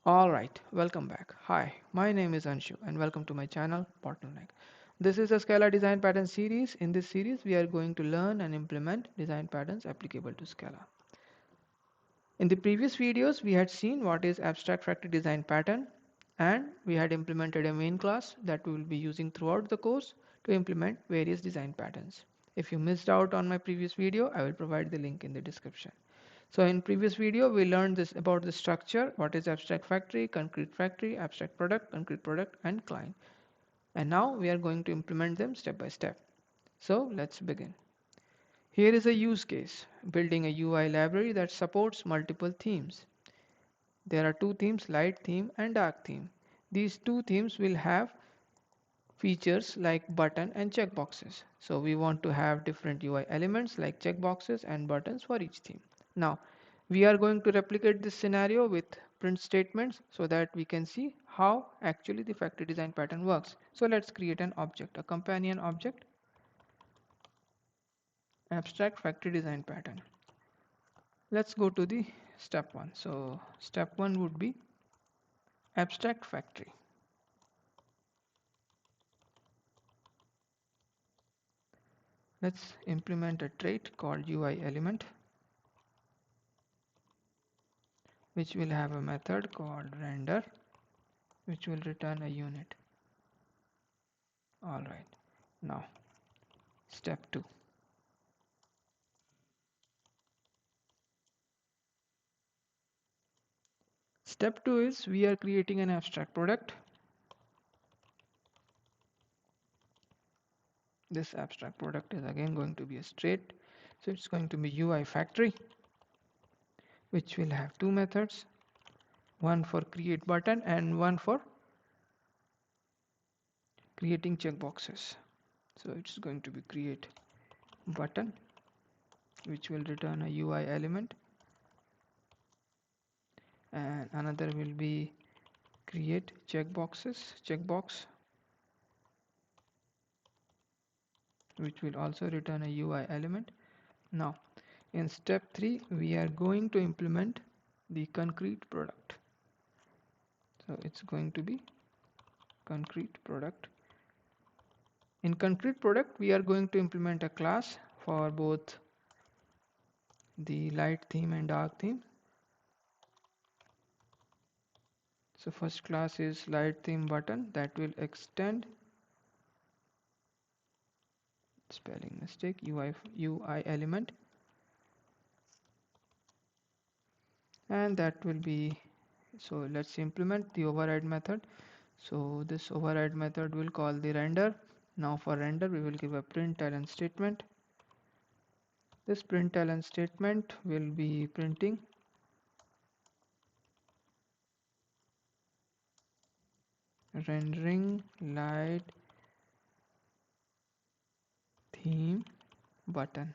Alright, welcome back. Hi, my name is Anshu and welcome to my channel Bottleneck. This is a Scala design pattern series. In this series, we are going to learn and implement design patterns applicable to Scala. In the previous videos, we had seen what is abstract factory design pattern and we had implemented a main class that we will be using throughout the course to implement various design patterns. If you missed out on my previous video, I will provide the link in the description. So in previous video, we learned this about the structure, what is abstract factory, abstract product, and client. And now we are going to implement them step by step. So let's begin. Here is a use case, building a UI library that supports multiple themes. There are two themes, light theme and dark theme. These two themes will have features like button and checkboxes. So we want to have different UI elements like checkboxes and buttons for each theme. Now we are going to replicate this scenario with print statements so that we can see how actually the factory design pattern works. So let's create an object, a companion object, abstract factory design pattern. Let's go to the step one. So step one would be abstract factory. Let's implement a trait called UI element, which will have a method called render, which will return a unit. All right. Now step two. Step two is we are creating an abstract product. This abstract product is again going to be a straight. So it's going to be UI factory, which will have two methods, one for create button and one for creating checkboxes. So it's going to be create button, which will return a UI element, and another will be create checkbox, which will also return a UI element. Now in step 3 we are going to implement the concrete product. So it's going to be concrete product. In concrete product we are going to implement a class for both the light theme and dark theme. So first class is light theme button that will extend, spelling mistake, UI element, and that will be, so let's implement the override method. So this override method will call the render. Now for render we will give a println statement. This println statement will be printing rendering light theme button.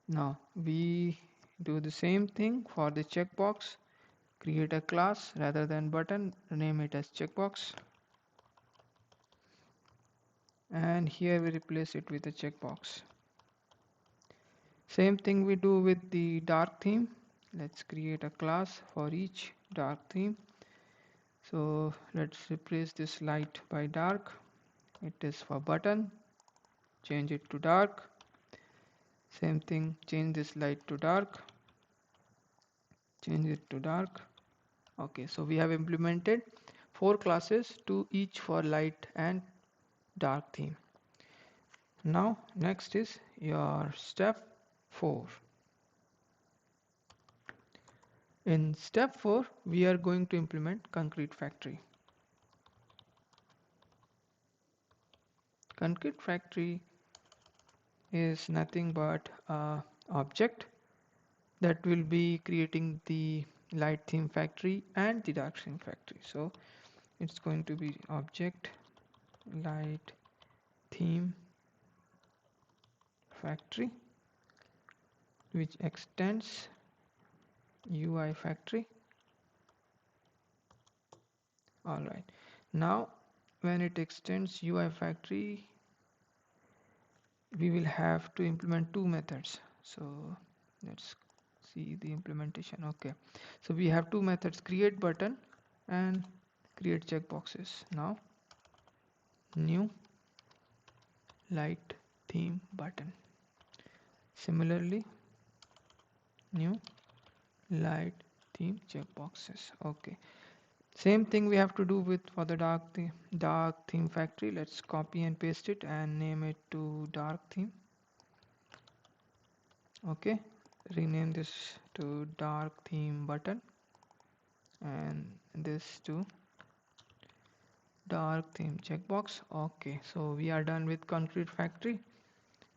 Now we do the same thing for the checkbox. Create a class rather than button, name it as checkbox, and here we replace it with a checkbox. Same thing we do with the dark theme. Let's create a class for each dark theme. So let's replace this light by dark. It is for button, change it to dark. Same thing, change this light to dark, change it to dark. Okay, so we have implemented 4 classes, 2 each for light and dark theme. Now next is your step 4. In step 4 we are going to implement concrete factory. Concrete factory is nothing but a object that will be creating the light theme factory and the dark theme factory. So it's going to be object light theme factory, which extends UI factory. Alright, now when it extends UI factory we will have to implement 2 methods. So let's see the implementation. Okay, so we have two methods, create button and create checkboxes. Now new light theme button, similarly new light theme checkboxes. Okay, same thing we have to do with for the dark theme factory. Let's copy and paste it and name it to dark theme. Okay, rename this to dark theme button and this to dark theme checkbox. Okay, so we are done with concrete factory.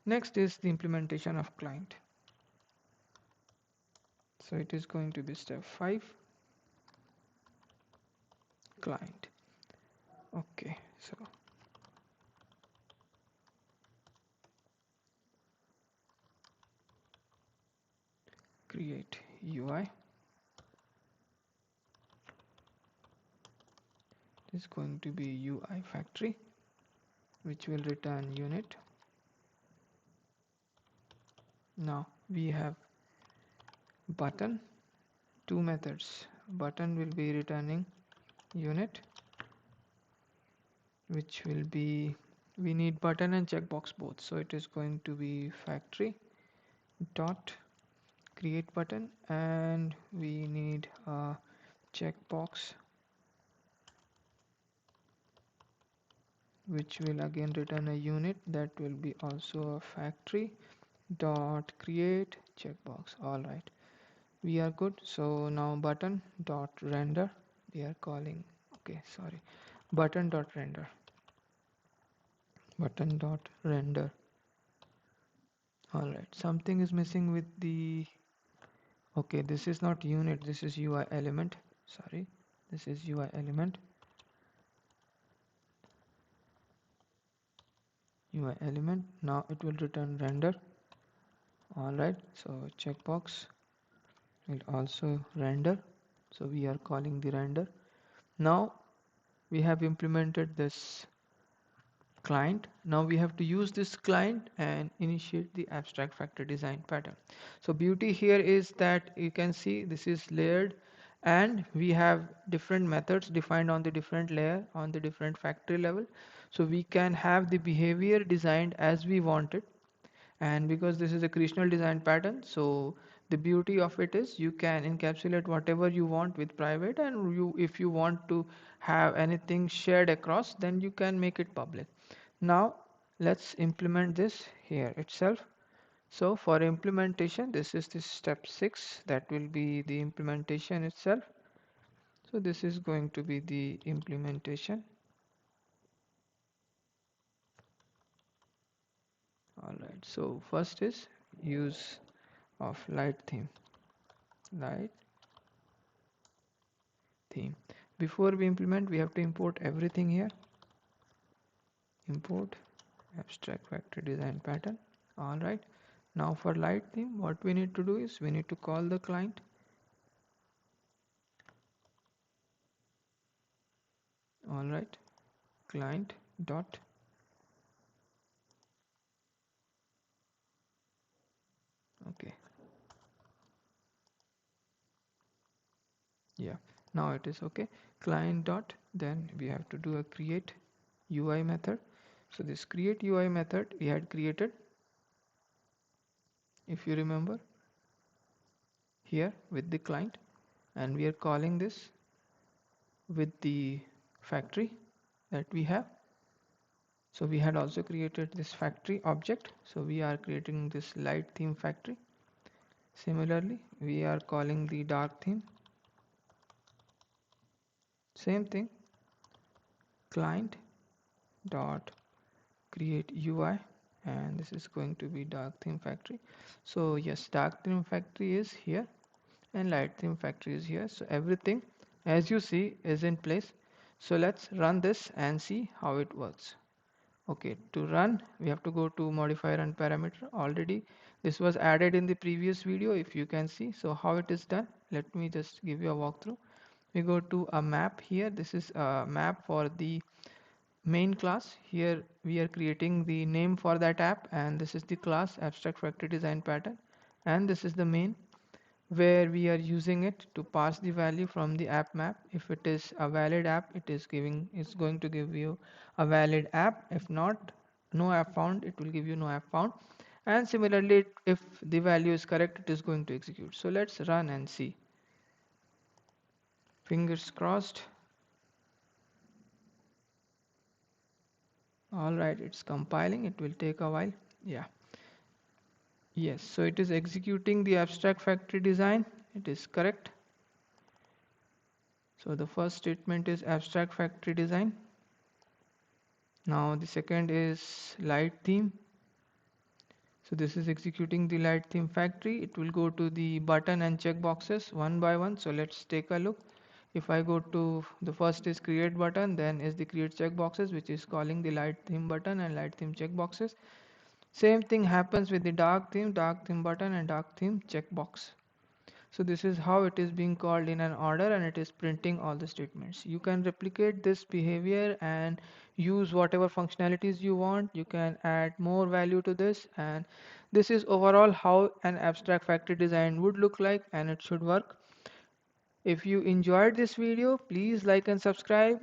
Next is the implementation of client. So it is going to be step 5, client. Okay, so create UI. This is going to be UI factory, which will return unit. Now we have button, two methods. Button will be returning unit, which will be, we need button and checkbox both, so it is going to be factory dot create button, and we need a checkbox, which will again return a unit, that will be also a factory dot create checkbox. All right, we are good. So now button dot render, we are calling, okay, sorry, button dot render, button dot render. All right, something is missing with the, okay, this is not unit, this is UI element, sorry, this is UI element, UI element. Now it will return render. All right, so checkbox will also render, so we are calling the render. Now we have implemented this client. Now we have to use this client and initiate the abstract factor design pattern. So beauty here is that you can see this is layered and we have different methods defined on the different layer on the different factory level, so we can have the behavior designed as we want it. And because this is a creational design pattern, so the beauty of it is you can encapsulate whatever you want with private, and you, if you want to have anything shared across, then you can make it public. Now let's implement this here itself. So for implementation, this is the step 6, that will be the implementation itself. So this is going to be the implementation. All right, so first is use of light theme, light theme. Before we implement, we have to import everything here. Import abstract factory design pattern. All right, now for light theme, what we need to do is we need to call the client. All right, client dot, okay, yeah, now it is okay, client dot, then we have to do a create UI method. So this create UI method we had created, if you remember, here with the client, and we are calling this with the factory that we have. So we had also created this factory object, so we are creating this light theme factory. Similarly, we are calling the dark theme, same thing, client dot create UI, and this is going to be dark theme factory. So yes, dark theme factory is here and light theme factory is here, so everything as you see is in place. So let's run this and see how it works. Okay, to run we have to go to modifier and parameter. Already this was added in the previous video, if you can see. So how it is done, let me just give you a walkthrough. We go to a map here, this is a map for the main class. Here we are creating the name for that app, and this is the class abstract factory design pattern, and this is the main. where we are using it to pass the value from the app map. If it is a valid app, it's going to give you a valid app. If not, no app found, it will give you no app found. And similarly, if the value is correct, it is going to execute. So let's run and see. Fingers crossed. All right, it's compiling. It will take a while. Yeah. Yes, so it is executing the abstract factory design. It is correct. So the first statement is abstract factory design. Now the second is light theme. So this is executing the light theme factory. It will go to the button and check boxes one by one. So let's take a look. If I go to the first is create button, then is the create checkboxes, which is calling the light theme button and light theme checkboxes. Same thing happens with the dark theme button and dark theme checkbox. So this is how it is being called in an order, and it is printing all the statements. You can replicate this behavior and use whatever functionalities you want. You can add more value to this, and this is overall how an abstract factory design would look like, and it should work. If you enjoyed this video, please like and subscribe.